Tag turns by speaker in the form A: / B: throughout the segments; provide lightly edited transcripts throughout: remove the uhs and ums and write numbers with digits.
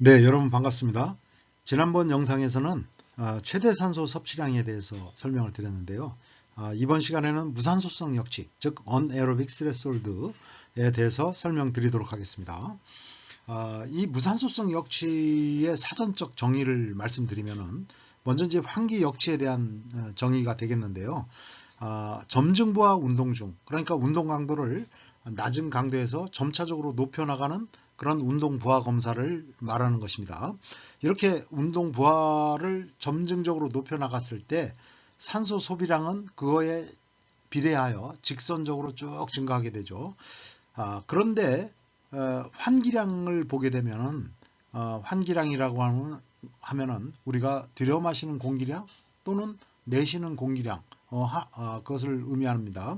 A: 네, 여러분 반갑습니다. 지난번 영상에서는 최대 산소 섭취량에 대해서 설명을 드렸는데요. 이번 시간에는 무산소성 역치, 즉 Anaerobic Threshold에 대해서 설명드리도록 하겠습니다. 이 무산소성 역치의 사전적 정의를 말씀드리면은 먼저 이제 환기 역치에 대한 정의가 되겠는데요. 점증부하 운동 중, 그러니까 운동 강도를 낮은 강도에서 점차적으로 높여나가는 그런 운동 부하 검사를 말하는 것입니다. 이렇게 운동 부하를 점증적으로 높여나갔을 때 산소 소비량은 그거에 비례하여 직선적으로 쭉 증가하게 되죠. 그런데 환기량을 보게 되면은 환기량이라고 하면은 우리가 들여 마시는 공기량 또는 내쉬는 공기량 그것을 의미합니다.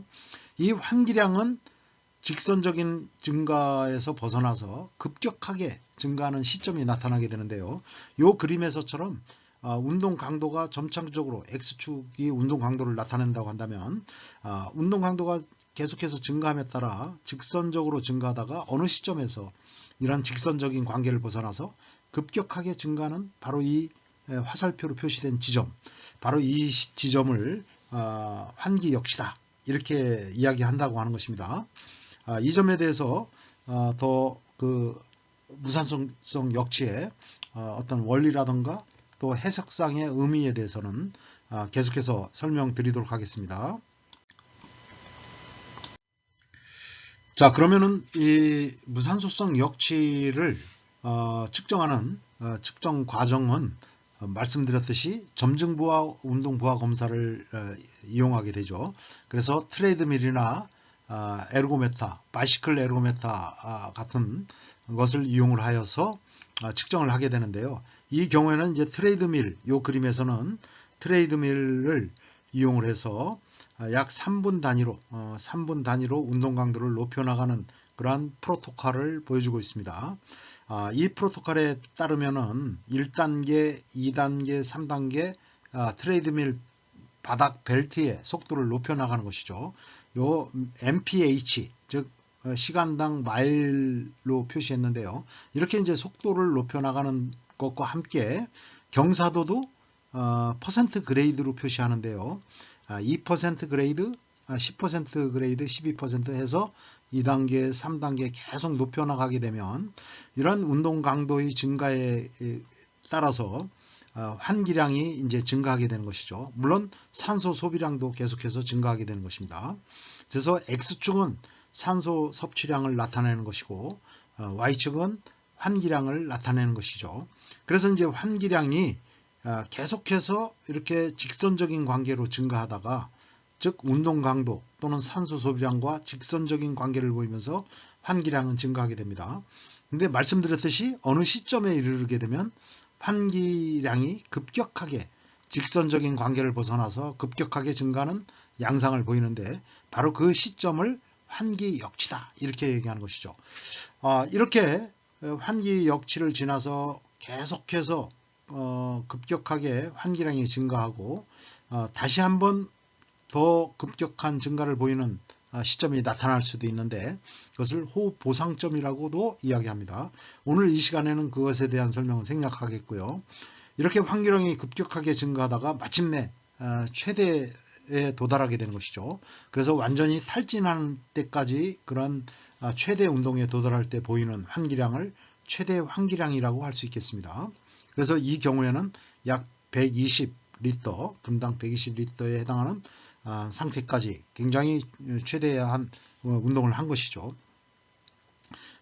A: 이 환기량은 직선적인 증가에서 벗어나서 급격하게 증가하는 시점이 나타나게 되는데요. 이 그림에서처럼 운동 강도가 점차적으로 X축이 운동 강도를 나타낸다고 한다면 운동 강도가 계속해서 증가함에 따라 직선적으로 증가하다가 어느 시점에서 이런 직선적인 관계를 벗어나서 급격하게 증가하는 바로 이 화살표로 표시된 지점, 바로 이 지점을 환기 역시다 이렇게 이야기한다고 하는 것입니다. 이 점에 대해서 더 그 무산소성 역치의 어떤 원리라든가 또 해석상의 의미에 대해서는 계속해서 설명드리도록 하겠습니다. 자, 그러면은 이 무산소성 역치를 측정하는 측정 과정은 말씀드렸듯이 점증부하 운동부하 검사를 이용하게 되죠. 그래서 트레이드밀이나 에르고메타, 바이시클 에르고메타 같은 것을 이용을 하여서 측정을 하게 되는데요. 이 경우에는 이제 트레이드밀, 이 그림에서는 트레이드밀을 이용을 해서 약 3분 단위로 운동 강도를 높여나가는 그러한 프로토콜을 보여주고 있습니다. 이 프로토콜에 따르면은 1단계, 2단계, 3단계 트레이드밀 바닥 벨트의 속도를 높여나가는 것이죠. 요 mph, 즉 시간당 마일로 표시했는데요. 이렇게 이제 속도를 높여나가는 것과 함께 경사도도 퍼센트 그레이드로 표시하는데요. 2% 그레이드, 10% 그레이드, 12% 해서 2단계, 3단계 계속 높여나가게 되면 이런 운동 강도의 증가에 따라서 환기량이 이제 증가하게 되는 것이죠. 물론 산소 소비량도 계속해서 증가하게 되는 것입니다. 그래서 X축은 산소 섭취량을 나타내는 것이고 Y축은 환기량을 나타내는 것이죠. 그래서 이제 환기량이 계속해서 이렇게 직선적인 관계로 증가하다가 즉 운동 강도 또는 산소 소비량과 직선적인 관계를 보이면서 환기량은 증가하게 됩니다. 근데 말씀드렸듯이 어느 시점에 이르게 되면 환기량이 급격하게 직선적인 관계를 벗어나서 급격하게 증가하는 양상을 보이는데 바로 그 시점을 환기 역치다 이렇게 얘기하는 것이죠. 이렇게 환기 역치를 지나서 계속해서 급격하게 환기량이 증가하고 다시 한번 더 급격한 증가를 보이는 시점이 나타날 수도 있는데 그것을 호흡 보상점이라고도 이야기합니다. 오늘 이 시간에는 그것에 대한 설명을 생략하겠고요. 이렇게 환기량이 급격하게 증가하다가 마침내 최대에 도달하게 되는 것이죠. 그래서 완전히 탈진하는 때까지 그런 최대 운동에 도달할 때 보이는 환기량을 최대 환기량이라고 할 수 있겠습니다. 그래서 이 경우에는 약 120리터, 분당 120리터에 해당하는 상태까지 굉장히 최대한 운동을 한 것이죠.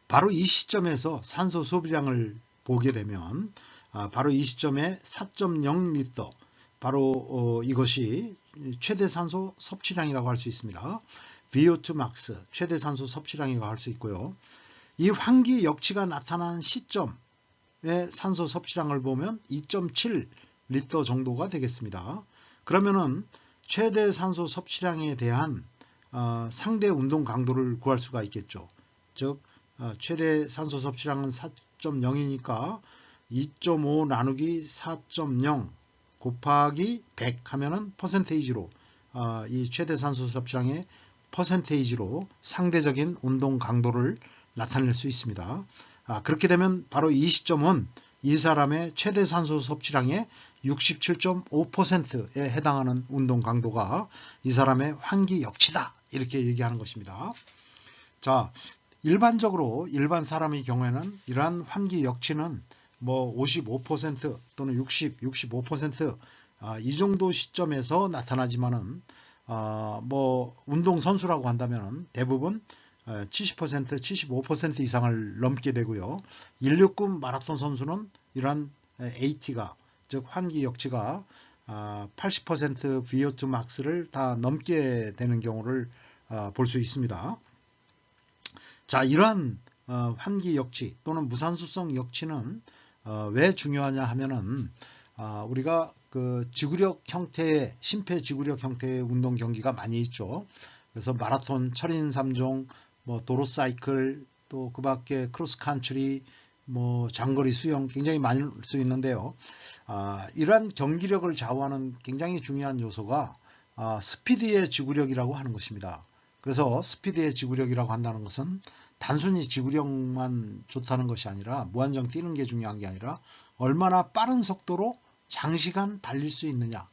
A: 바로 이 시점에서 산소 소비량을 보게 되면 바로 이 시점에 4.0리터 바로 이것이 최대 산소 섭취량이라고 할 수 있습니다. VO2 max 최대 산소 섭취량이라고 할 수 있고요. 이 환기 역치가 나타난 시점의 산소 섭취량을 보면 2.7리터 정도가 되겠습니다. 그러면은 최대 산소 섭취량에 대한 상대 운동 강도를 구할 수가 있겠죠. 즉 최대 산소 섭취량은 4.0이니까 2.5 나누기 4.0 곱하기 100 하면은 퍼센테이지로 이 최대 산소 섭취량의 퍼센테이지로 상대적인 운동 강도를 나타낼 수 있습니다. 그렇게 되면 바로 이 시점은 이 사람의 최대 산소 섭취량의 67.5%에 해당하는 운동 강도가 이 사람의 환기 역치다. 이렇게 얘기하는 것입니다. 자, 일반적으로 일반 사람의 경우에는 이러한 환기 역치는 뭐 55% 또는 60, 65% 이 정도 시점에서 나타나지만은 뭐 운동 선수라고 한다면 대부분 70%, 75% 이상을 넘게 되고요. 169 마라톤 선수는 이러한 AT가 즉 환기 역치가 80% VO2 max를 다 넘게 되는 경우를 볼 수 있습니다. 자, 이러한 환기 역치 또는 무산소성 역치는 왜 중요하냐 하면은 우리가 그 지구력 형태의 심폐지구력 형태의 운동 경기가 많이 있죠. 그래서 마라톤, 철인 3종, 뭐 도로 사이클, 또 그 밖에 크로스 컨트리, 뭐 장거리 수영 굉장히 많을 수 있는데요. 이러한 경기력을 좌우하는 굉장히 중요한 요소가 스피드의 지구력이라고 하는 것입니다. 그래서 스피드의 지구력이라고 한다는 것은 단순히 지구력만 좋다는 것이 아니라 무한정 뛰는 게 중요한 게 아니라 얼마나 빠른 속도로 장시간 달릴 수 있느냐,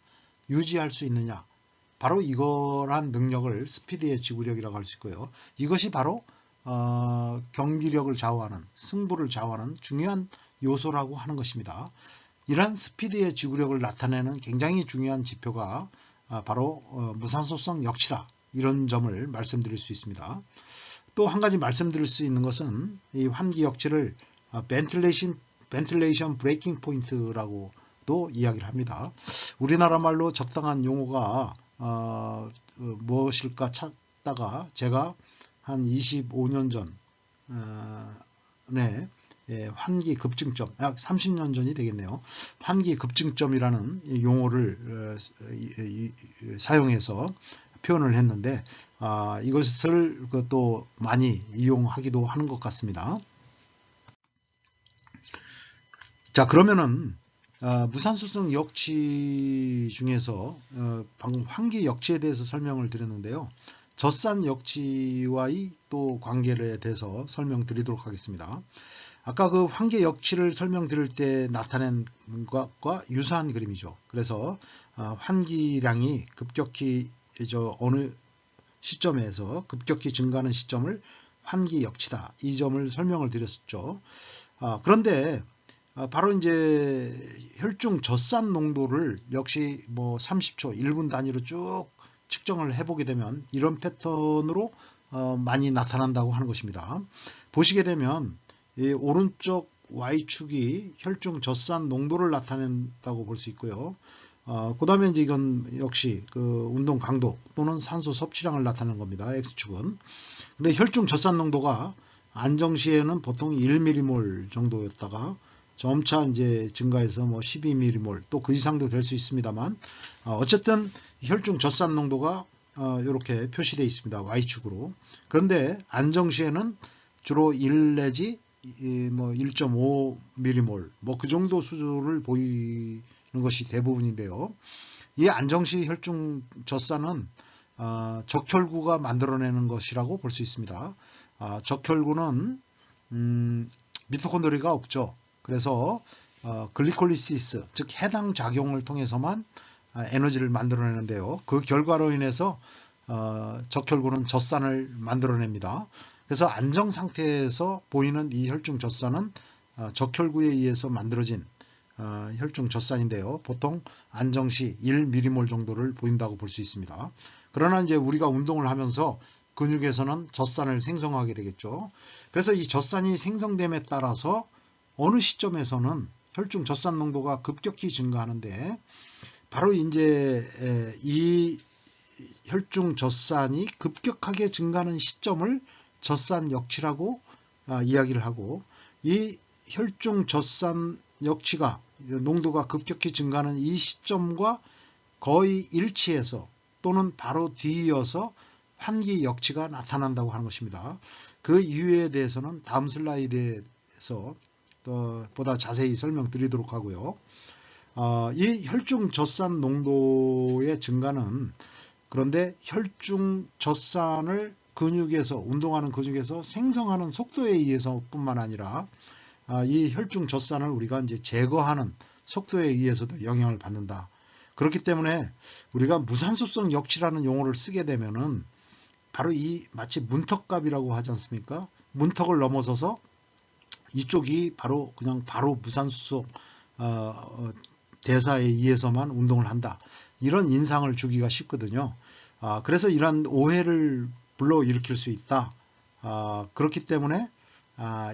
A: 유지할 수 있느냐, 바로 이러한 능력을 스피드의 지구력이라고 할 수 있고요. 이것이 바로 경기력을 좌우하는, 승부를 좌우하는 중요한 요소라고 하는 것입니다. 이러한 스피드의 지구력을 나타내는 굉장히 중요한 지표가 바로 무산소성 역치다. 이런 점을 말씀드릴 수 있습니다. 또 한 가지 말씀드릴 수 있는 것은 이 환기 역치를 벤틸레이션 브레이킹 포인트라고도 이야기를 합니다. 우리나라 말로 적당한 용어가 무엇일까 찾다가 제가 한 25년 전에 환기 급증점, 약 30년 전이 되겠네요. 환기 급증점이라는 용어를 사용해서 표현을 했는데 이것을 또 많이 이용하기도 하는 것 같습니다. 자, 그러면은 무산소성 역치 중에서 방금 환기 역치에 대해서 설명을 드렸는데요. 젖산 역치와의 또 관계에 대해서 설명드리도록 하겠습니다. 아까 그 환기 역치를 설명드릴 때 나타낸 것과 유사한 그림이죠. 그래서 환기량이 급격히 어느 시점에서 급격히 증가하는 시점을 환기 역치다. 이 점을 설명을 드렸었죠. 그런데 바로 이제 혈중 젖산 농도를 역시 뭐 30초, 1분 단위로 쭉 측정을 해보게 되면 이런 패턴으로 많이 나타난다고 하는 것입니다. 보시게 되면 이 오른쪽 Y축이 혈중 젖산 농도를 나타낸다고 볼 수 있고요. 그 다음에 이제 이건 역시 그 운동 강도 또는 산소 섭취량을 나타내는 겁니다. X축은. 근데 혈중 젖산 농도가 안정 시에는 보통 1mm몰 정도였다가 점차 이제 증가해서 뭐 12mm몰 또 그 이상도 될 수 있습니다만 어쨌든 혈중 젖산 농도가 이렇게 표시되어 있습니다. Y축으로. 그런데 안정 시에는 주로 1 내지 뭐 1.5mm몰 뭐 그 정도 수준을 보이는 것이 대부분인데요. 이 안정시 혈중 젖산은 적혈구가 만들어내는 것이라고 볼 수 있습니다. 적혈구는 미토콘드리아가 없죠. 그래서 글리콜리시스 즉 해당 작용을 통해서만 에너지를 만들어내는데요. 그 결과로 인해서 적혈구는 젖산을 만들어냅니다. 그래서 안정 상태에서 보이는 이 혈중 젖산은 적혈구에 의해서 만들어진 혈중 젖산인데요. 보통 안정시 1mm몰 정도를 보인다고 볼 수 있습니다. 그러나 이제 우리가 운동을 하면서 근육에서는 젖산을 생성하게 되겠죠. 그래서 이 젖산이 생성됨에 따라서 어느 시점에서는 혈중 젖산 농도가 급격히 증가하는데 바로 이제 이 혈중 젖산이 급격하게 증가하는 시점을 젖산 역치라고 이야기를 하고 이 혈중 젖산 역치가 농도가 급격히 증가하는 이 시점과 거의 일치해서 또는 바로 뒤이어서 환기 역치가 나타난다고 하는 것입니다. 그 이유에 대해서는 다음 슬라이드에서 보다 자세히 설명드리도록 하고요. 이 혈중 젖산 농도의 증가는 그런데 혈중 젖산을 근육에서 운동하는 근육에서 생성하는 속도에 의해서 뿐만 아니라 이 혈중 젖산을 우리가 이제 제거하는 속도에 의해서도 영향을 받는다. 그렇기 때문에 우리가 무산소성 역치라는 용어를 쓰게 되면은 바로 이 마치 문턱갑이라고 하지 않습니까? 문턱을 넘어서서 이쪽이 바로 그냥 바로 무산소성 대사에 의해서만 운동을 한다. 이런 인상을 주기가 쉽거든요. 그래서 이러한 오해를 불러일으킬 수 있다. 그렇기 때문에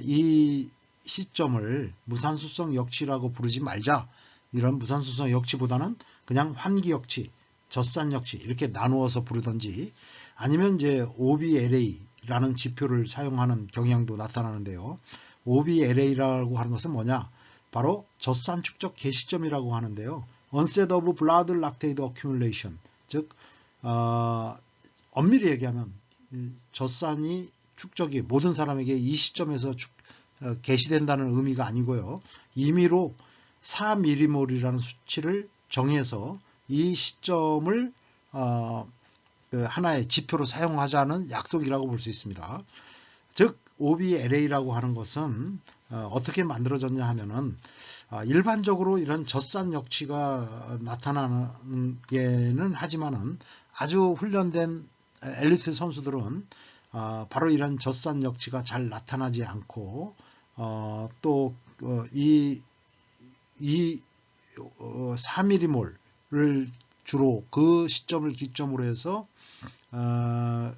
A: 이 시점을 무산소성 역치라고 부르지 말자. 이런 무산소성 역치보다는 그냥 환기역치, 젖산역치 이렇게 나누어서 부르든지 아니면 이제 OBLA라는 지표를 사용하는 경향도 나타나는데요. OBLA라고 하는 것은 뭐냐? 바로 젖산 축적 개시점이라고 하는데요. Onset of Blood Lactate Accumulation, 즉 엄밀히 얘기하면 젖산이 축적이 모든 사람에게 이 시점에서 개시된다는 의미가 아니고요. 임의로 4mm몰이라는 수치를 정해서 이 시점을 하나의 지표로 사용하자는 약속이라고 볼 수 있습니다. 즉 OBLA라고 하는 것은 어떻게 만들어졌냐 하면은 일반적으로 이런 젖산 역치가 나타나는 게는 하지만은 아주 훈련된 엘리트 선수들은 바로 이런 젖산 역치가 잘 나타나지 않고 또 이 4mm몰을 주로 그 시점을 기점으로 해서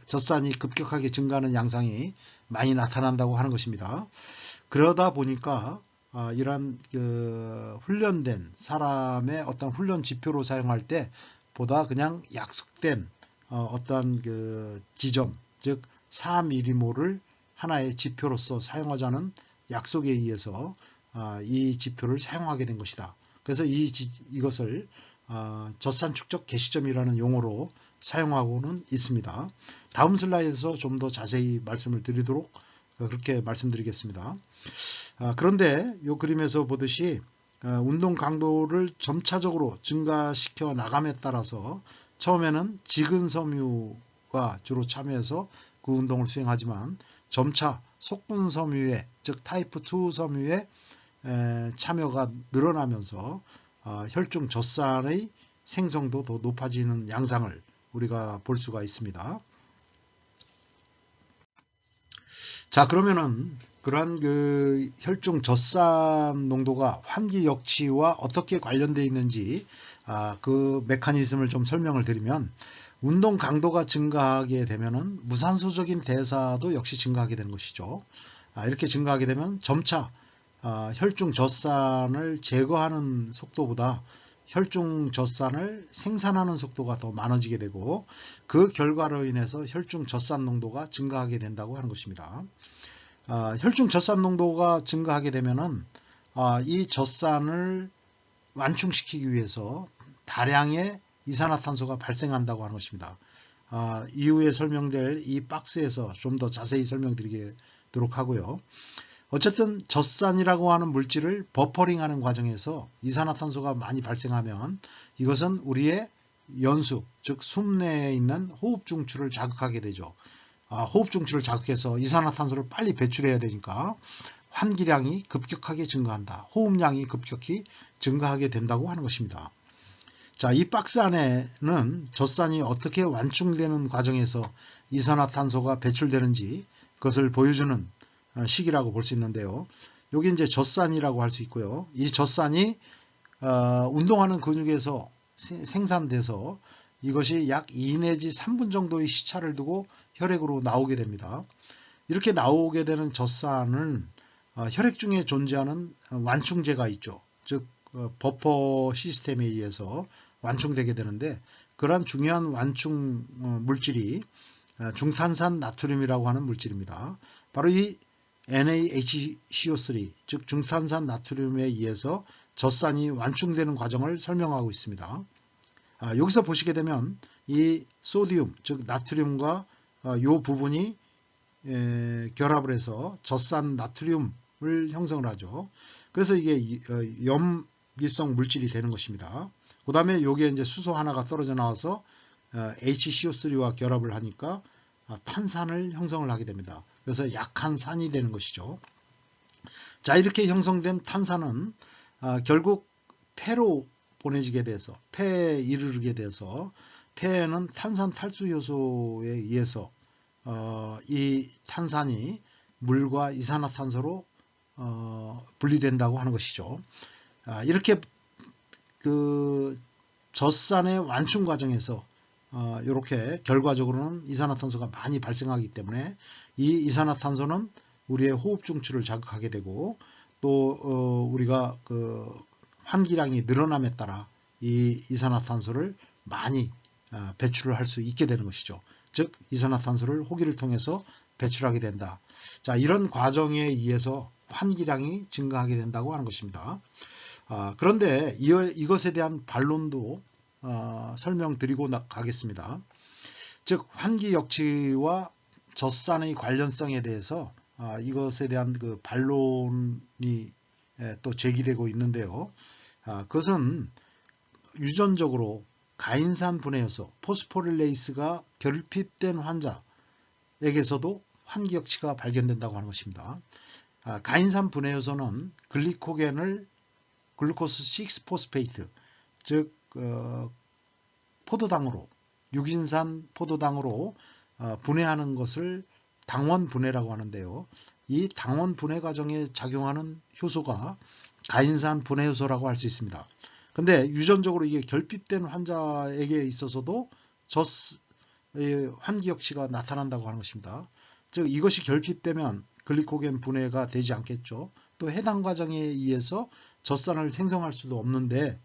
A: 젖산이 급격하게 증가하는 양상이 많이 나타난다고 하는 것입니다. 그러다 보니까 이러한 훈련된 사람의 어떤 훈련 지표로 사용할 때 보다 그냥 약속된 어떤 지점, 즉 4mm몰을 하나의 지표로서 사용하자는 약속에 의해서 이 지표를 사용하게 된 것이다. 그래서 이것을 젖산 축적 개시점이라는 용어로 사용하고는 있습니다. 다음 슬라이드에서 좀 더 자세히 말씀을 드리도록 그렇게 말씀드리겠습니다. 그런데 이 그림에서 보듯이 운동 강도를 점차적으로 증가시켜 나감에 따라서 처음에는 지근 섬유가 주로 참여해서 그 운동을 수행하지만 점차 속분 섬유의 즉 타입 2 섬유의 참여가 늘어나면서 혈중 젖산의 생성도 더 높아지는 양상을 우리가 볼 수가 있습니다. 자, 그러면은 그러한 혈중 젖산 농도가 환기 역치와 어떻게 관련되어 있는지 그 메커니즘을 좀 설명을 드리면 운동 강도가 증가하게 되면은 무산소적인 대사도 역시 증가하게 되는 것이죠. 이렇게 증가하게 되면 점차 혈중 젖산을 제거하는 속도보다 혈중 젖산을 생산하는 속도가 더 많아지게 되고 그 결과로 인해서 혈중 젖산 농도가 증가하게 된다고 하는 것입니다. 혈중 젖산 농도가 증가하게 되면은 이 젖산을 완충시키기 위해서 다량의 이산화탄소가 발생한다고 하는 것입니다. 이후에 설명될 이 박스에서 좀 더 자세히 설명드리도록 하고요. 어쨌든 젖산이라고 하는 물질을 버퍼링하는 과정에서 이산화탄소가 많이 발생하면 이것은 우리의 연수, 즉 숨내에 있는 호흡 중추를 자극하게 되죠. 호흡 중추를 자극해서 이산화탄소를 빨리 배출해야 되니까 환기량이 급격하게 증가한다. 호흡량이 급격히 증가하게 된다고 하는 것입니다. 자, 이 박스 안에는 젖산이 어떻게 완충되는 과정에서 이산화탄소가 배출되는지 그것을 보여주는 식이라고 볼 수 있는데요. 여기 이제 젖산이라고 할 수 있고요. 이 젖산이 운동하는 근육에서 생산돼서 이것이 약 2 내지 3분 정도의 시차를 두고 혈액으로 나오게 됩니다. 이렇게 나오게 되는 젖산은 혈액 중에 존재하는 완충제가 있죠. 즉 버퍼 시스템에 의해서 완충되게 되는데 그러한 중요한 완충 물질이 중탄산 나트륨이라고 하는 물질입니다. 바로 이 NaHCO3 즉 중탄산 나트륨에 의해서 젖산이 완충되는 과정을 설명하고 있습니다. 여기서 보시게 되면 이 소디움 즉 나트륨과 이 부분이 결합을 해서 젖산 나트륨을 형성을 하죠. 그래서 이게 염기성 물질이 되는 것입니다. 그 다음에 여기에 이제 수소 하나가 떨어져 나와서 HCO3와 결합을 하니까 탄산을 형성을 하게 됩니다. 그래서 약한 산이 되는 것이죠. 자, 이렇게 형성된 탄산은 결국 폐로 보내지게 돼서 폐에 이르게 돼서 폐에는 탄산 탈수 효소에 의해서 이 탄산이 물과 이산화탄소로 분리된다고 하는 것이죠. 이렇게 그 젖산의 완충 과정에서 이렇게 결과적으로는 이산화탄소가 많이 발생하기 때문에 이 이산화탄소는 우리의 호흡 중추를 자극하게 되고 또 우리가 그 환기량이 늘어남에 따라 이 이산화탄소를 많이 배출을 할 수 있게 되는 것이죠. 즉 이산화탄소를 호기를 통해서 배출하게 된다. 자, 이런 과정에 의해서 환기량이 증가하게 된다고 하는 것입니다. 그런데 이것에 대한 반론도 설명드리고 가겠습니다. 즉 환기 역치와 젖산의 관련성에 대해서 이것에 대한 그 반론이 또 제기되고 있는데요. 그것은 유전적으로 가인산 분해효소 포스포릴레이스가 결핍된 환자에게서도 환기 역치가 발견된다고 하는 것입니다. 가인산 분해효소는 글리코겐을 글루코스 6포스페이트 즉 포도당으로 유긴산 포도당으로 분해하는 것을 당원 분해라고 하는데요. 이 당원 분해 과정에 작용하는 효소가 가인산 분해 효소라고 할 수 있습니다. 근데 유전적으로 이게 결핍된 환자에게 있어서도 환기 역치가 나타난다고 하는 것입니다. 즉 이것이 결핍되면 글리코겐 분해가 되지 않겠죠. 또 해당 과정에 의해서 젖산을 생성할 수도 없는데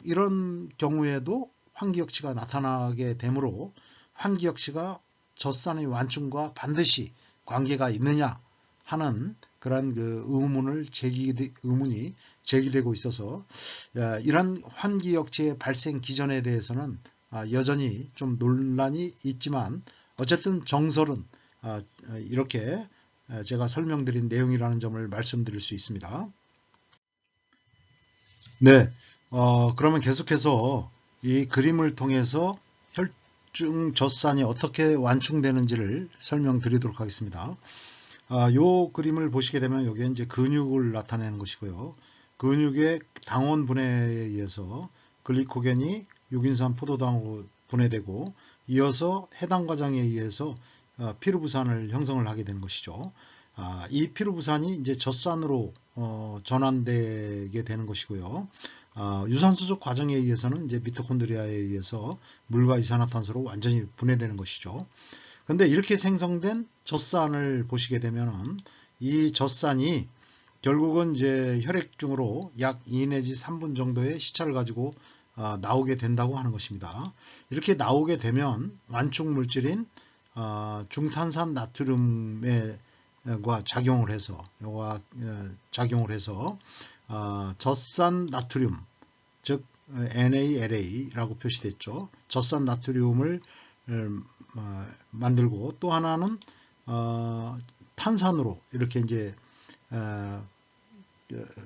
A: 이런 경우에도 환기 역치가 나타나게 되므로 환기 역치가 젖산의 완충과 반드시 관계가 있느냐 하는 그런 그 의문이 제기되고 있어서 이러한 환기 역치의 발생 기전에 대해서는 여전히 좀 논란이 있지만 어쨌든 정설은 이렇게 제가 설명드린 내용이라는 점을 말씀드릴 수 있습니다. 네, 그러면 계속해서 이 그림을 통해서 혈중 젖산이 어떻게 완충되는지를 설명드리도록 하겠습니다. 요 그림을 보시게 되면 여기에 이제 근육을 나타내는 것이고요. 근육의 당원 분해에 의해서 글리코겐이 유긴산 포도당으로 분해되고 이어서 해당 과정에 의해서 피루부산을 형성을 하게 되는 것이죠. 이 피루부산이 이제 젖산으로 전환되게 되는 것이고요. 유산소적 과정에 의해서는 이제 미토콘드리아에 의해서 물과 이산화탄소로 완전히 분해되는 것이죠. 근데 이렇게 생성된 젖산을 보시게 되면은 이 젖산이 결국은 이제 혈액중으로 약 2 내지 3분 정도의 시차를 가지고 나오게 된다고 하는 것입니다. 이렇게 나오게 되면 완충 물질인 중탄산 나트륨과 작용을 해서 젖산 나트륨 즉 NaLa라고 표시됐죠. 젖산 나트륨을 만들고 또 하나는 탄산으로 이렇게 이제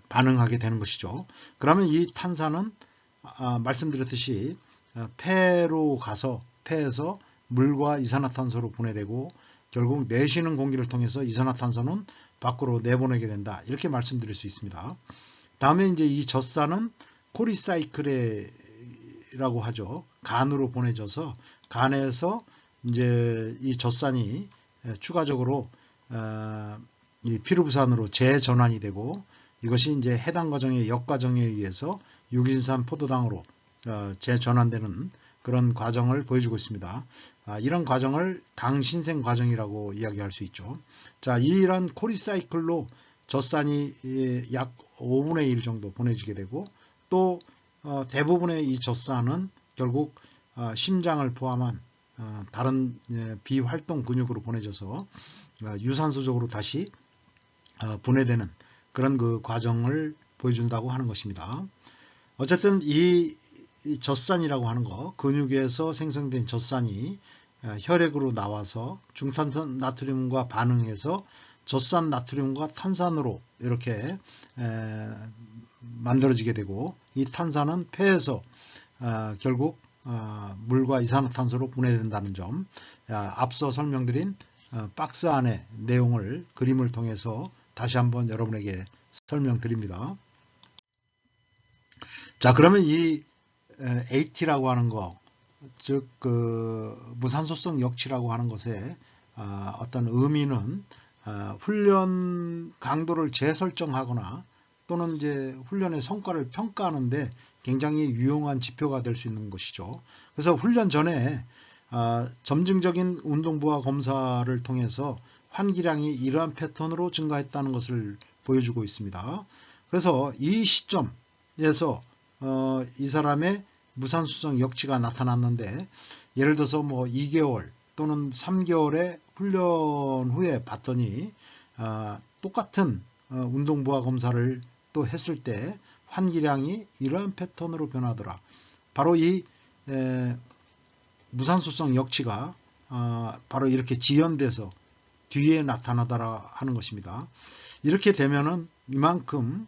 A: 반응하게 되는 것이죠. 그러면 이 탄산은 말씀드렸듯이 폐로 가서 폐에서 물과 이산화탄소로 분해되고 결국 내쉬는 공기를 통해서 이산화탄소는 밖으로 내보내게 된다. 이렇게 말씀드릴 수 있습니다. 다음에 이제 이 젖산은 코리사이클이라고 하죠. 간으로 보내져서 간에서 이제 이 젖산이 추가적으로 이 피루부산으로 재전환이 되고 이것이 이제 해당 과정의 역과정에 의해서 유긴산 포도당으로 재전환되는 그런 과정을 보여주고 있습니다. 이런 과정을 당신생 과정이라고 이야기할 수 있죠. 자, 이런 코리사이클로 젖산이 약 5분의 1 정도 보내지게 되고 또 대부분의 이 젖산은 결국 심장을 포함한 다른 비활동 근육으로 보내져서 유산소적으로 다시 분해되는 그런 그 과정을 보여준다고 하는 것입니다. 어쨌든 이 젖산이라고 하는 거, 근육에서 생성된 젖산이 혈액으로 나와서 중탄산 나트륨과 반응해서 젖산 나트륨과 탄산으로 이렇게 만들어지게 되고 이 탄산은 폐에서 결국 물과 이산화탄소로 분해된다는 점, 앞서 설명드린 박스 안의 내용을 그림을 통해서 다시 한번 여러분에게 설명드립니다. 자, 그러면 이 AT라고 하는 거, 즉 무산소성 역치라고 하는 것의 어떤 의미는 훈련 강도를 재설정하거나 또는 이제 훈련의 성과를 평가하는데 굉장히 유용한 지표가 될 수 있는 것이죠. 그래서 훈련 전에 점증적인 운동부하 검사를 통해서 환기량이 이러한 패턴으로 증가했다는 것을 보여주고 있습니다. 그래서 이 시점에서 이 사람의 무산소성 역치가 나타났는데, 예를 들어서 뭐 2개월 또는 3개월의 훈련 후에 봤더니 똑같은 운동부하 검사를 또 했을 때 환기량이 이러한 패턴으로 변하더라. 바로 이 무산소성 역치가 바로 이렇게 지연돼서 뒤에 나타나더라 하는 것입니다. 이렇게 되면은 이만큼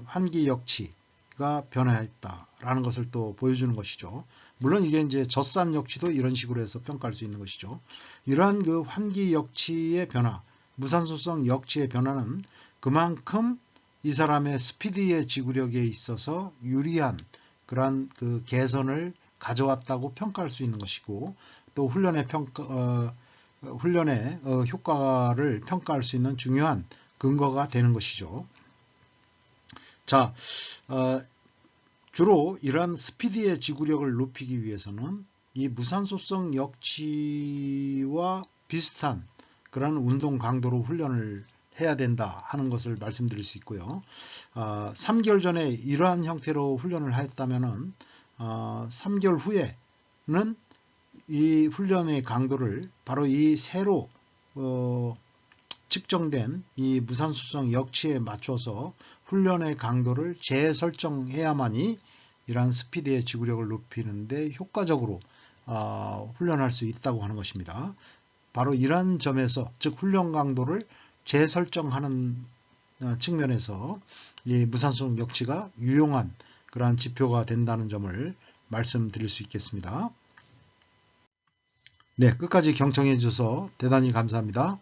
A: 환기 역치가 변화했다라는 것을 또 보여주는 것이죠. 물론 이게 이제 젖산 역치도 이런 식으로 해서 평가할 수 있는 것이죠. 이러한 그 환기 역치의 변화, 무산소성 역치의 변화는 그만큼 이 사람의 스피드의 지구력에 있어서 유리한 그러한 그 개선을 가져왔다고 평가할 수 있는 것이고, 또 훈련의 효과를 평가할 수 있는 중요한 근거가 되는 것이죠. 자, 주로 이러한 스피드의 지구력을 높이기 위해서는 이 무산소성 역치와 비슷한 그런 운동 강도로 훈련을 해야 된다 하는 것을 말씀드릴 수 있고요. 3개월 전에 이러한 형태로 훈련을 했다면은 3개월 후에는 이 훈련의 강도를 바로 이 새로 측정된 이 무산소성 역치에 맞춰서 훈련의 강도를 재설정해야만이 이러한 스피드의 지구력을 높이는데 효과적으로 훈련할 수 있다고 하는 것입니다. 바로 이러한 점에서, 즉 훈련 강도를 재설정하는 측면에서 이 무산소성 역치가 유용한 그러한 지표가 된다는 점을 말씀드릴 수 있겠습니다. 네, 끝까지 경청해 주셔서 대단히 감사합니다.